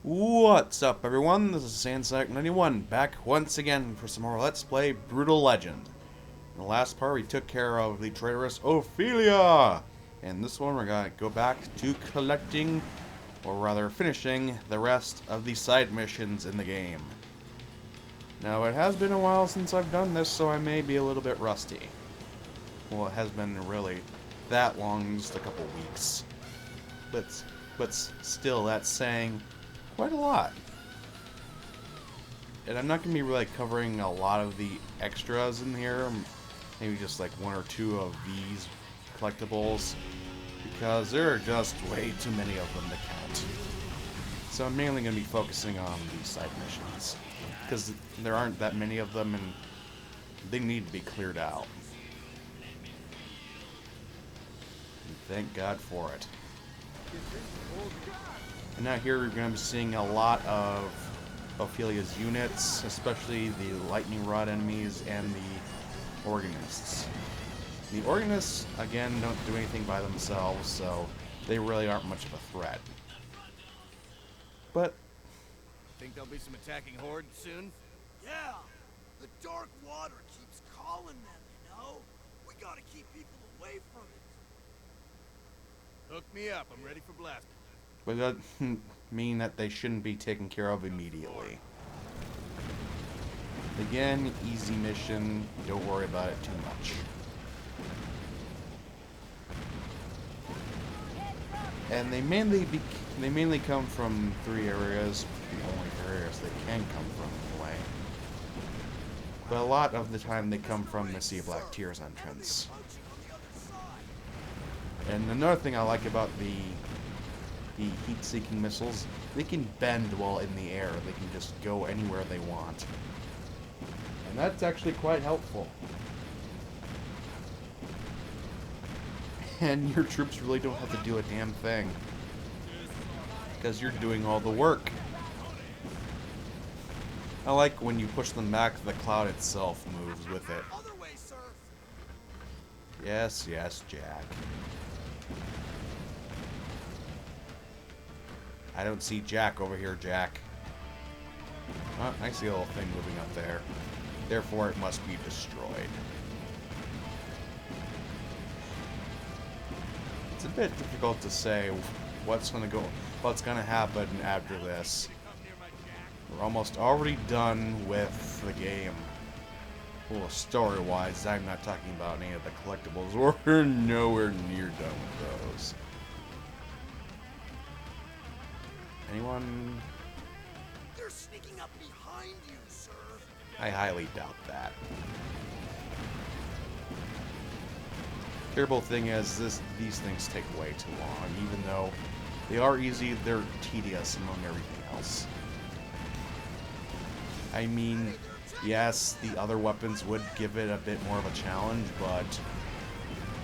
What's up, everyone? This is Saiyan91 back once again for some more Let's Play Brutal Legend. In the last part, we took care of the traitorous Ophelia, and this one we're gonna go back to collecting, or rather finishing, the rest of the side missions in the game. Now, it has been a while since I've done this, so I may be a little bit rusty. Well, it has been really that long, just a couple weeks. But still, that's saying quite a lot. And I'm not going to be really covering a lot of the extras in here, maybe just like one or two of these collectibles, because there are just way too many of them to count. So I'm mainly going to be focusing on these side missions, because there aren't that many of them and they need to be cleared out. And thank God for it. And now here we're going to be seeing a lot of Ophelia's units, especially the lightning rod enemies and the organists. The organists, again, don't do anything by themselves, so they really aren't much of a threat. But think there'll be some attacking hordes soon? Yeah, the dark water keeps calling them, you know? We gotta keep people away from it. Hook me up, I'm ready for blasting. But that doesn't mean that they shouldn't be taken care of immediately. Again, easy mission, don't worry about it too much. And they mainly come from three areas, the only areas they can come from anyway. But a lot of the time they come from the Sea of Black Tears entrance. And another thing I like about the heat-seeking missiles, they can bend while in the air. They can just go anywhere they want. And that's actually quite helpful. And your troops really don't have to do a damn thing, because you're doing all the work. I like when you push them back, the cloud itself moves with it. Other way, sir. Yes, yes, Jack. I don't see Jack over here, Jack. Oh, I see a little thing moving up there. Therefore, it must be destroyed. It's a bit difficult to say what's gonna happen after this. We're almost already done with the game. Well, story-wise, I'm not talking about any of the collectibles. We're nowhere near done with those. Anyone? They're sneaking up behind you, sir. I highly doubt that. Terrible thing is, these things take way too long. Even though they are easy, they're tedious among everything else. I mean, yes, the other weapons would give it a bit more of a challenge, but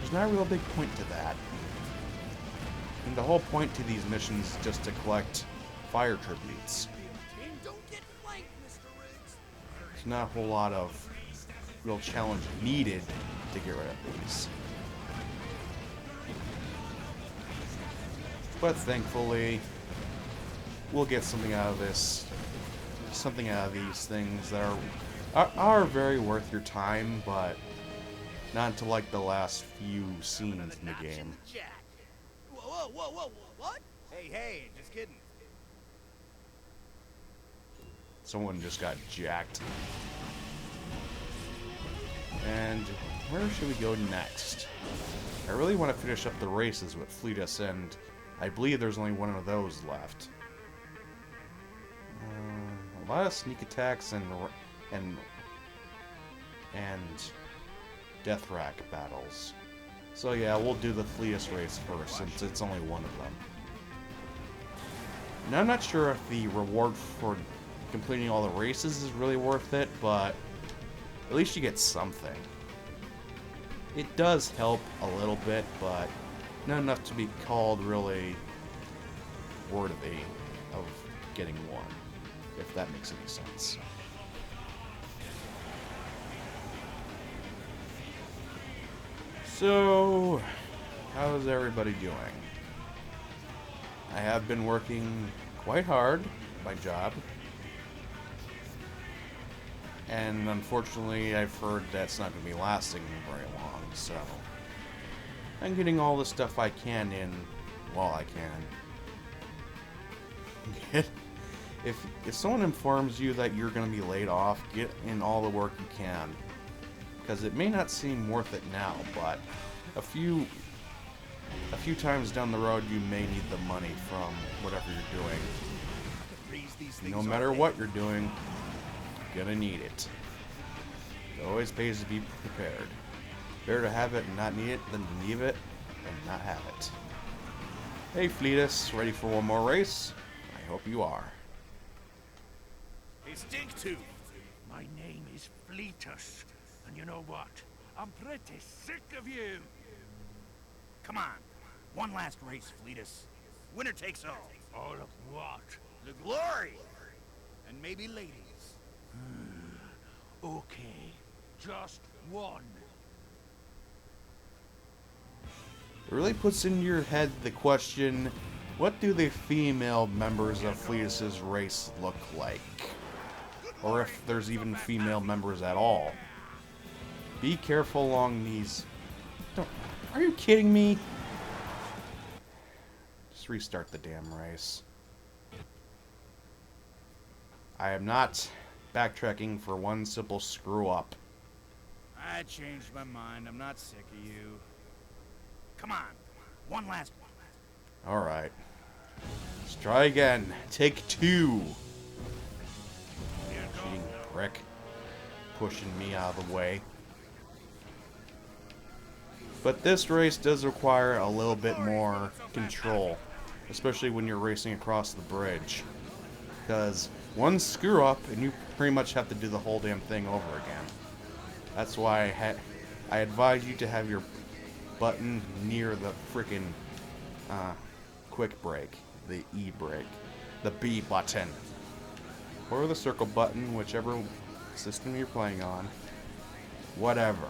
there's not a real big point to that. And the whole point to these missions is just to collect fire tributes. Don't get flanked, Mr. Riggs. There's not a whole lot of real challenge needed to get rid of these. But thankfully, we'll get something out of this. Something out of these things that are very worth your time, but not until like the last few scenes in the game. Jack. Whoa, what? Hey, just kidding. Someone just got jacked. And where should we go next? I really want to finish up the races with FLETUS, and I believe there's only one of those left. A lot of sneak attacks and death rack battles. So yeah, we'll do the FLETUS race first, since it's only one of them. Now I'm not sure if the reward for completing all the races is really worth it, but at least you get something. It does help a little bit, but not enough to be called really worthy of getting one, if that makes any sense. So, how's everybody doing? I have been working quite hard my job. And unfortunately, I've heard that's not going to be lasting very long, so I'm getting all the stuff I can in while I can. If someone informs you that you're going to be laid off, get in all the work you can. Because it may not seem worth it now, but a few times down the road, you may need the money from whatever you're doing. No matter what you're doing, you're gonna need it. It always pays to be prepared. Better to have it and not need it than to need it and not have it. Hey FLETUS, ready for one more race? I hope you are. Hey, Stink-Tooth! My name is FLETUS, and you know what? I'm pretty sick of you. Come on. One last race, FLETUS. Winner takes all. All of what? The glory! And maybe ladies. Okay, just one. It really puts into your head the question, what do the female members of FLETUS' race look like? Or if there's even female members at all. Be careful along these... Are you kidding me? Just restart the damn race. I am not backtracking for one simple screw up. I changed my mind. I'm not sick of you. Come on. One last one. Alright. Let's try again. Take 2. Cheating prick. Pushing me out of the way. But this race does require a little bit more control. Especially when you're racing across the bridge. Because one screw up and you pretty much have to do the whole damn thing over again. That's why I advise you to have your button near the frickin' quick brake, the E brake, the B button, or the circle button, whichever system you're playing on. Whatever.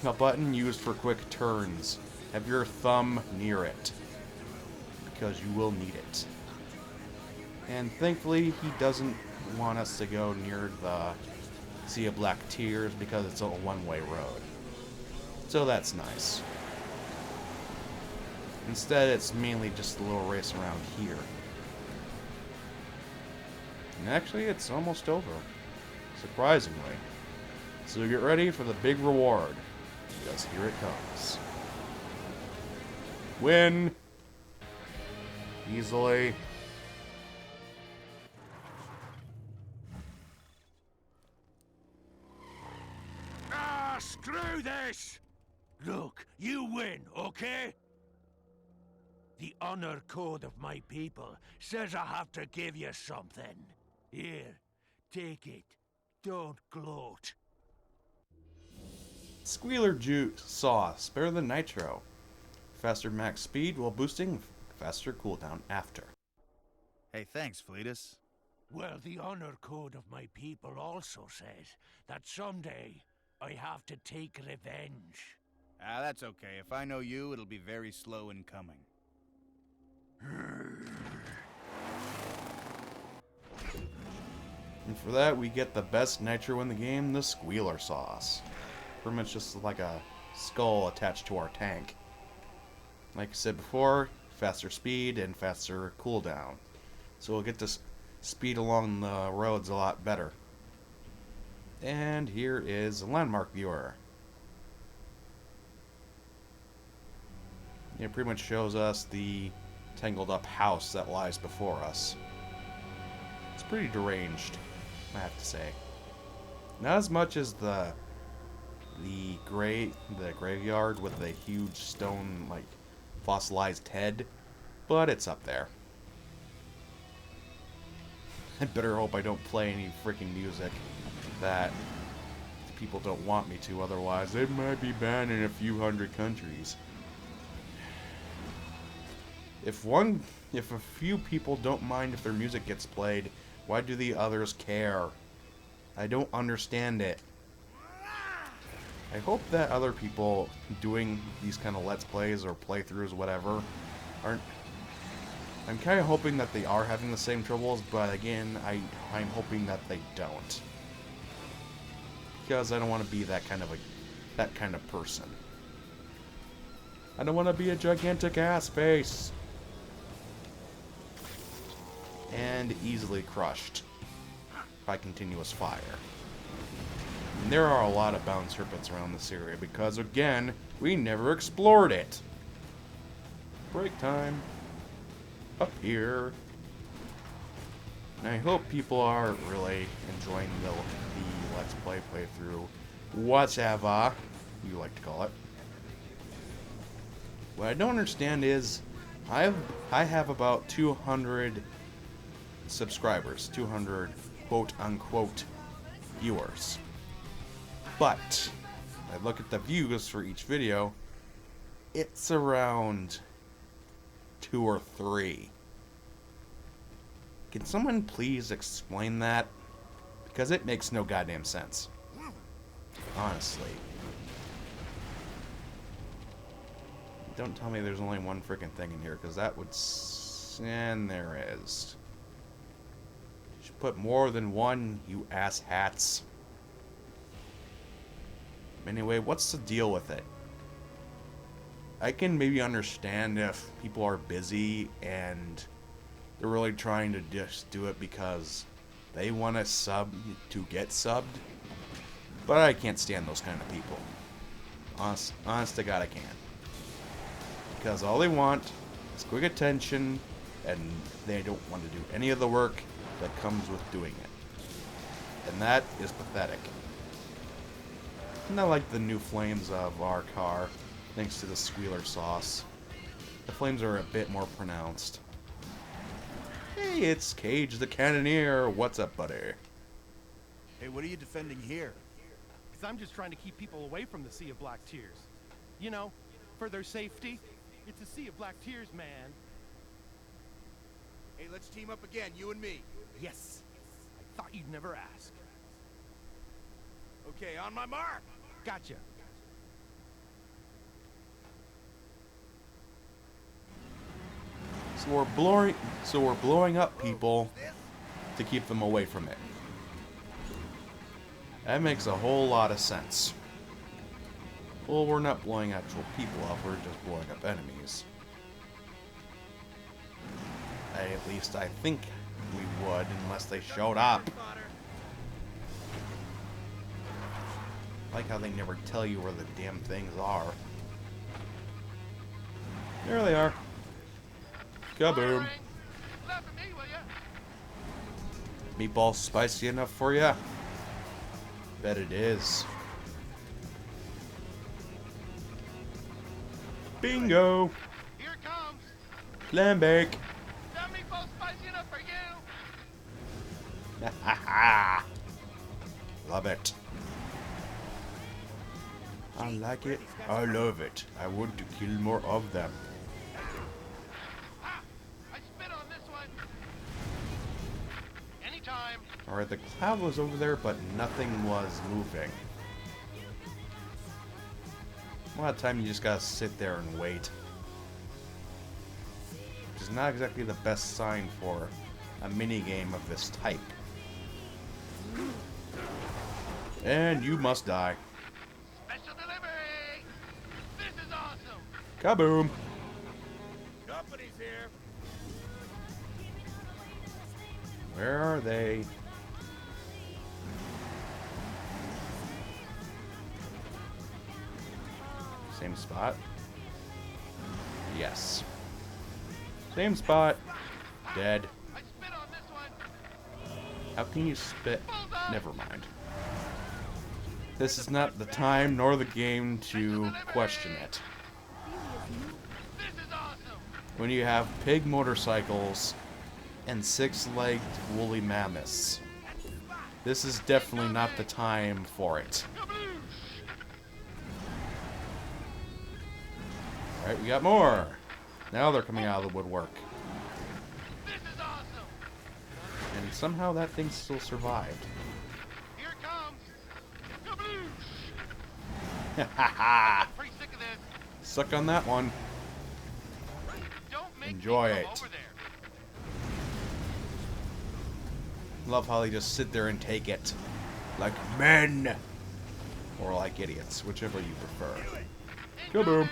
A button used for quick turns. Have your thumb near it, because you will need it. And thankfully, he doesn't want us to go near the Sea of Black Tears because it's a one-way road. So that's nice. Instead, it's mainly just a little race around here. And actually, it's almost over. Surprisingly. So get ready for the big reward. Because here it comes. Win! Easily. Ah, screw this! Look, you win, okay? The honor code of my people says I have to give you something. Here, take it. Don't gloat. Squealer juice sauce, better than nitro. Faster max speed while boosting, faster cooldown after. Hey, thanks, FLETUS. Well, the honor code of my people also says that someday I have to take revenge. Ah, that's okay. If I know you, it'll be very slow in coming. And for that, we get the best nitro in the game, the Squealer sauce. Pretty much just like a skull attached to our tank. Like I said before, faster speed and faster cooldown. So we'll get to speed along the roads a lot better. And here is a landmark viewer. It pretty much shows us the tangled up house that lies before us. It's pretty deranged, I have to say. Not as much as the graveyard with the huge stone, like, fossilized head, but it's up there. I better hope I don't play any freaking music that people don't want me to, otherwise it might be banned in a few hundred countries. If a few people don't mind if their music gets played, why do the others care? I don't understand it. I hope that other people doing these kind of Let's Plays or playthroughs, whatever, aren't I'm kind of hoping that they are having the same troubles, but again, I'm hoping that they don't. Because I don't want to be that kind of person. I don't want to be a gigantic ass face. And easily crushed by continuous fire. And there are a lot of bound serpents around this area because, again, we never explored it. Break time. Up here. And I hope people are really enjoying the Let's Play playthrough. Whatever you like to call it. What I don't understand is I have about 200 subscribers, 200 quote-unquote viewers. But I look at the views for each video, it's around 2 or 3. Can someone please explain that? Because it makes no goddamn sense. Honestly. Don't tell me there's only one freaking thing in here, because that would... And there is. You should put more than one, you ass hats. Anyway, what's the deal with it? I can maybe understand if people are busy and they're really trying to just do it because they want to sub to get subbed. But I can't stand those kind of people. Honest to God, I can't. Because all they want is quick attention, and they don't want to do any of the work that comes with doing it. And that is pathetic. Not like the new flames of our car, thanks to the squealer sauce. The flames are a bit more pronounced. Hey, it's Cage the Cannoneer. What's up, buddy? Hey, what are you defending here? Because I'm just trying to keep people away from the Sea of Black Tears. You know, for their safety. It's a Sea of Black Tears, man. Hey, let's team up again, you and me. Yes. I thought you'd never ask. Okay, on my mark. Gotcha. So we're blowing up people to keep them away from it. That makes a whole lot of sense. Well, we're not blowing actual people up, we're just blowing up enemies. At least I think we would, unless they showed up. I like how they never tell you where the damn things are. There they are. Kaboom. Meatballs spicy enough for ya? Bet it is. Bingo! Here it comes. Clam bake! That meatball spicy enough for you. Love it. I like it. I love it. I want to kill more of them. I spit on this one. Anytime. Alright, the cloud was over there, but nothing was moving. A lot of time you just gotta sit there and wait. Which is not exactly the best sign for a mini-game of this type. And you must die. Special delivery. This is awesome. Kaboom! Company's here. Where are they? Same spot? Yes. Same spot. Dead. I spit on this one. How can you spit? Never mind. This is not the time nor the game to question it. This is awesome. When you have pig motorcycles and six-legged woolly mammoths, this is definitely not the time for it. Alright, we got more. Now they're coming out of the woodwork. This is awesome. And somehow that thing still survived. Here it comes. Haha! Pretty sick of this. Suck on that one. Don't make Enjoy me it. come over there. Love how they just sit there and take it. Like men! Or like idiots, whichever you prefer. Kaboom!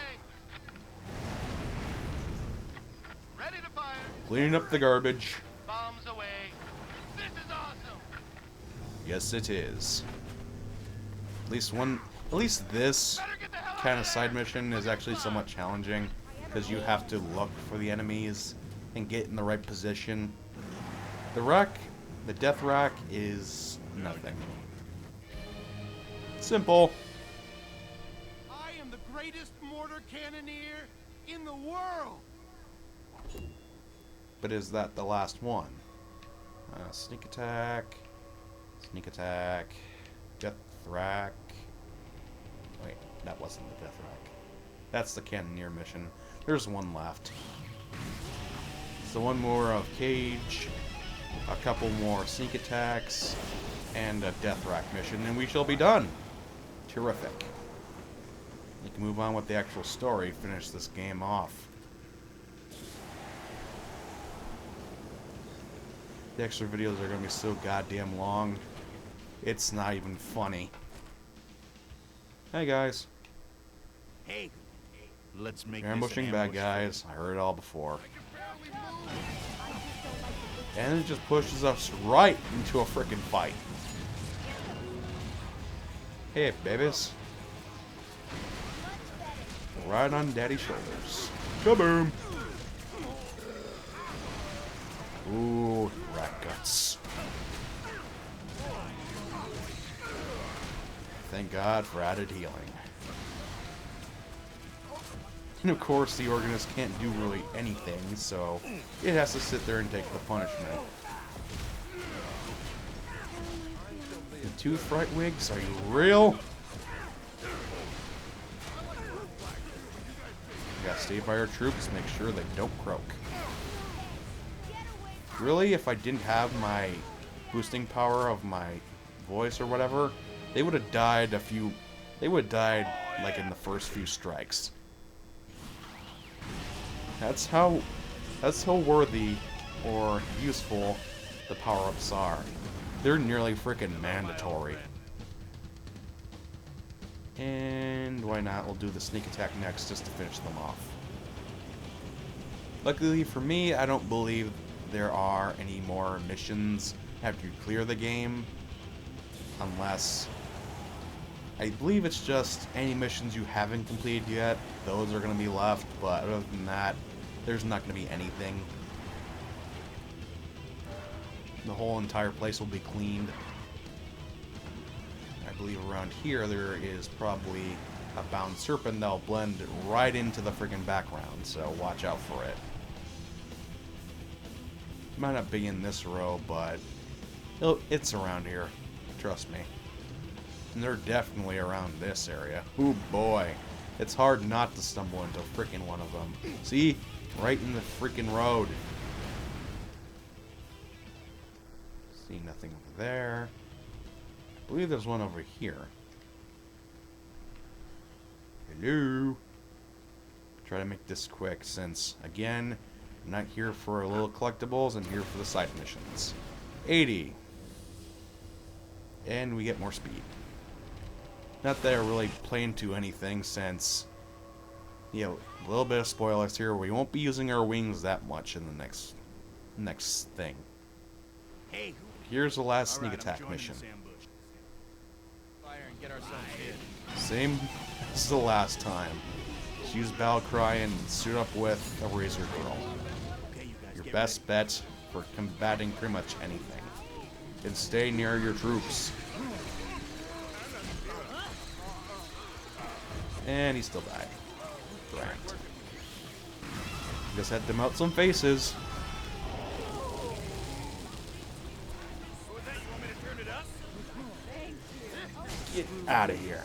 Ready to fire. Cleaning up the garbage. Bombs away. This is awesome. Yes, it is. At least this kind of side mission is actually somewhat challenging, because you have to look for the enemies and get in the right position. The death rack is nothing. Simple. I am the greatest mortar cannoneer in the world. But is that the last one? Sneak attack, death rack. Wait, that wasn't the death rack. That's the cannoneer mission. There's one left. So one more of cage, a couple more sneak attacks, and a death rack mission, and we shall be done. Terrific. We can move on with the actual story, finish this game off. The extra videos are going to be so goddamn long, it's not even funny. Hey guys. Hey, let's make You're this ambushing an bad ambush. guys. I heard it all before. And it just pushes us right into a frickin' fight. Hey, babies. Right on daddy's shoulders. Kaboom! Ooh, rat guts. Thank God for added healing. And of course, the organist can't do really anything, so it has to sit there and take the punishment. The two fright wigs? Are you real? We gotta stay by our troops, make sure they don't croak. Really, if I didn't have my boosting power of my voice or whatever, they would have died they would have died like in the first few strikes. That's how worthy or useful the power-ups are. They're nearly freaking mandatory. And why not? We'll do the sneak attack next just to finish them off. Luckily for me, I don't believe there are any more missions after you clear the game. Unless... I believe it's just any missions you haven't completed yet. Those are going to be left, but other than that, there's not going to be anything. The whole entire place will be cleaned. I believe around here there is probably a bound serpent that'll blend right into the friggin' background, so watch out for it. Might not be in this row, but it's around here. Trust me. And they're definitely around this area. Ooh boy. It's hard not to stumble into frickin' one of them. See? Right in the freaking road. See nothing over there. I believe there's one over here. Hello? Try to make this quick since, again, I'm not here for little collectibles, I'm here for the side missions. 80. And we get more speed. Not that I really play into anything since, you know, a little bit of spoilers here. We won't be using our wings that much in the next thing. Hey, Here's the last all right, sneak attack I'm joining mission. this ambush. Fire and get ourselves hit. Same as the last time. Just use Battle Cry and suit up with a Razor Girl. Okay, you guys Your get best bet for combating pretty much anything. And stay near your troops. And he still died. Right. Just had to melt some faces. Get out of here.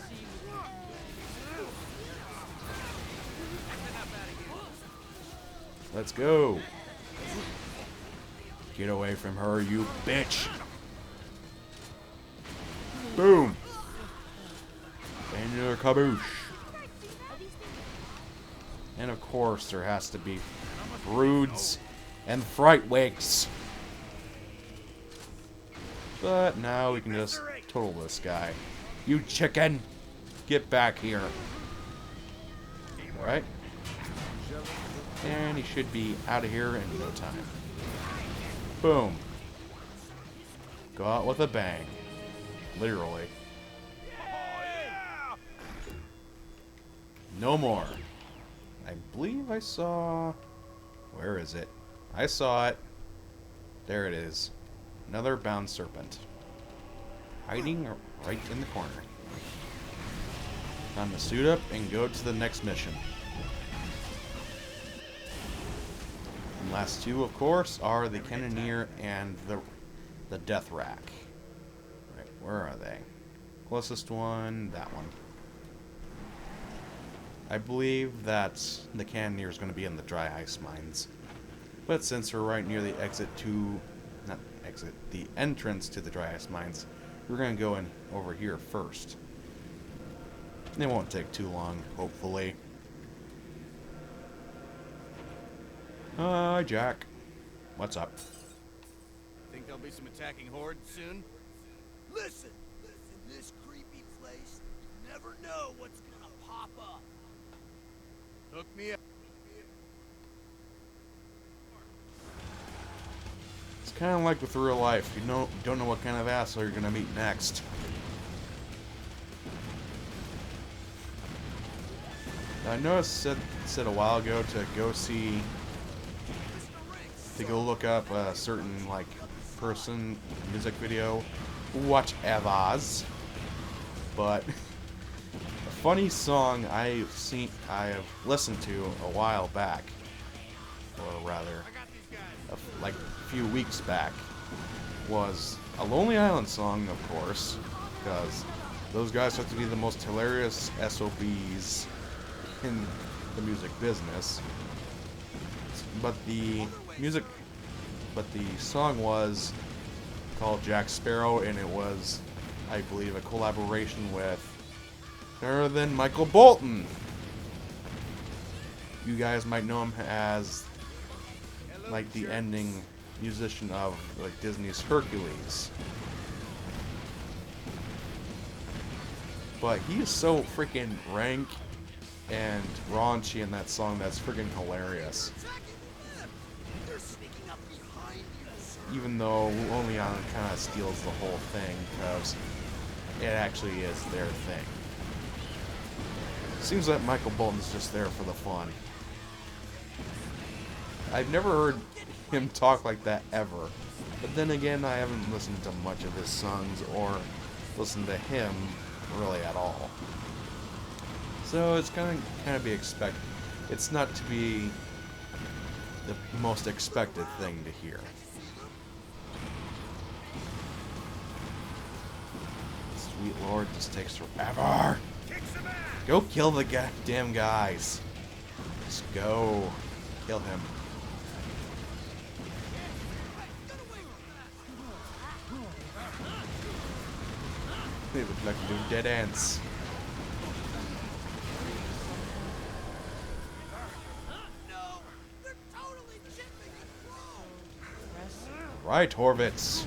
Let's go. Get away from her, you bitch. Boom. And your caboose. And of course, there has to be broods and fright wakes. But now we can just total this guy. You chicken! Get back here. Alright. And he should be out of here in no time. Boom. Go out with a bang. Literally. No more. I believe I saw... Where is it? I saw it. There it is. Another bound serpent. Hiding right in the corner. Time to suit up and go to the next mission. And last two, of course, are the Cannoneer and the Death Rack. Right, where are they? Closest one, that one. I believe that the Cannoneer is going to be in the dry ice mines. But since we're right near the the entrance to the dry ice mines, we're going to go in over here first. It won't take too long, hopefully. Hi, Jack. What's up? Think there'll be some attacking hordes soon? Listen, in this creepy place, you never know what's gonna pop up. Hook me up. It's kind of like with real life. You don't know what kind of asshole you're gonna meet next. I noticed said a while ago to go look up a certain person music video, whatever. But a funny song I have listened to a while back, or rather, like a few weeks back, was a Lonely Island song, of course, because those guys have to be the most hilarious SOBs in the music business. But the song was called Jack Sparrow, and it was, I believe, a collaboration with none other than Michael Bolton. You guys might know him as like the ending musician of Disney's Hercules. But he is so freaking rank and raunchy in that song that's freaking hilarious. They're sneaking up behind you, sir. Even though Lonely Island kind of steals the whole thing, because it actually is their thing. Seems like Michael Bolton's just there for the fun. I've never heard him talk like that ever. But then again, I haven't listened to much of his songs or listened to him really at all. So it's kind of be expected. It's not to be the most expected thing to hear. Sweet Lord, this takes forever. Go kill the goddamn guys. Just go kill him. They look like little dead ants. No, they're totally chipping and throw. Right, Horvitz.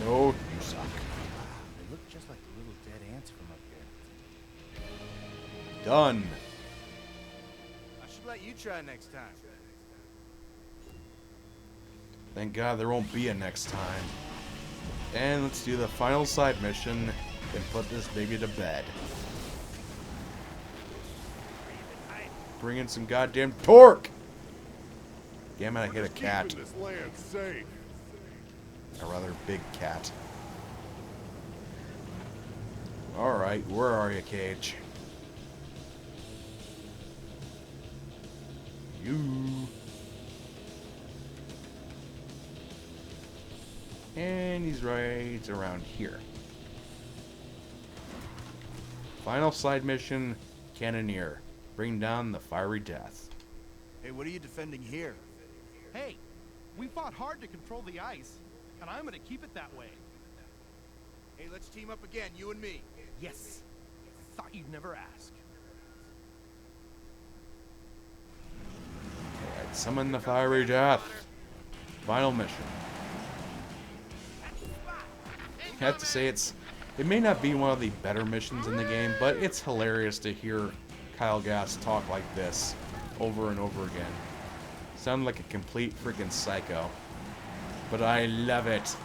No, you suck. They look just like the little dead ants from up here. Done. I should let you try next time. Thank God there won't be a next time. And let's do the final side mission and put this baby to bed. Bring in some goddamn torque! Damn it, I hit a cat. This land safe. A rather big cat. Alright, where are you, Cage? You. And he's right around here. Final side mission, Cannoneer. Bring down the fiery death. Hey, what are you defending here? Hey, we fought hard to control the ice, and I'm gonna keep it that way. Hey, let's team up again, you and me. Yes. I thought you'd never ask. Alright, summon the fiery death. Final mission. I have to say, it may not be one of the better missions in the game, but it's hilarious to hear Kyle Gass talk like this over and over again. Sound like a complete freaking psycho. But I love it.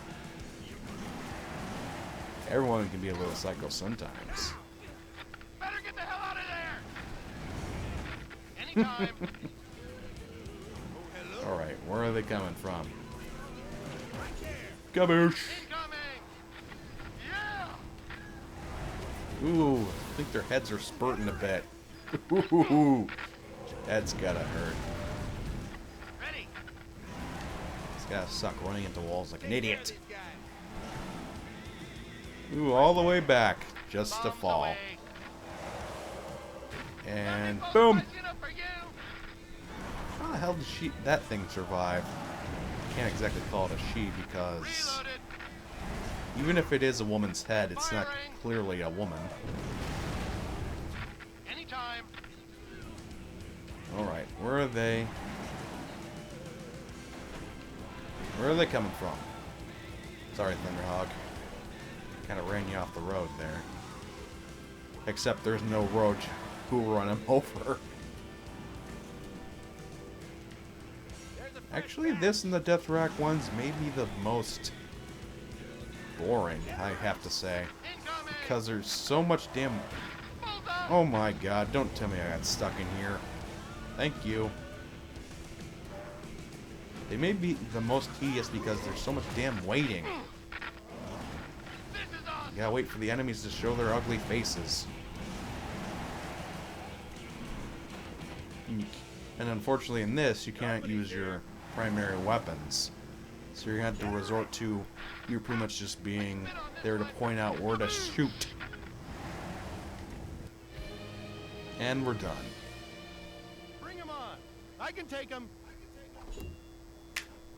Everyone can be a little psycho sometimes. Better get the hell out of there! Anytime. Alright, where are they coming from? Kaboosh! Incoming! Yeah! Ooh, I think their heads are spurting a bit. Ooh, that's gotta hurt. Ready! This guy suck running into walls like an idiot. Ooh, all the way back, just to Bombs fall. away. And Bombs boom! rising up for you. How the hell did that thing survive? Can't exactly call it a she because Reloaded. even if it is a woman's head, it's not Firing. clearly a woman. Anytime. Alright, where are they? Where are they coming from? Sorry, Thunderhawk. Kind of ran you off the road there. Except there's no road to run him over. Actually, this and the Death Rack ones may be the most boring, I have to say. Incoming. Because there's so much damn... Bullseye. Oh my god, don't tell me I got stuck in here. Thank you. They may be the most tedious because there's so much damn waiting. This is awesome. You gotta wait for the enemies to show their ugly faces. And unfortunately in this, you can't use your primary weapons. So you're gonna have to resort to you pretty much just being there to point out where to shoot. And we're done. Bring him on. I can take him.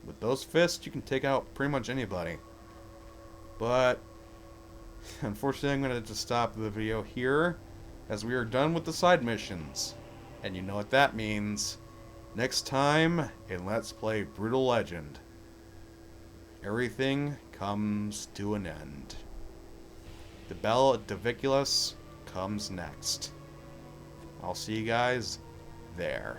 With those fists, you can take out pretty much anybody. But unfortunately, I'm going to just stop the video here, as we are done with the side missions. And you know what that means. Next time in Let's Play Brutal Legend, everything comes to an end. The Bell at Diviculus comes next. I'll see you guys there.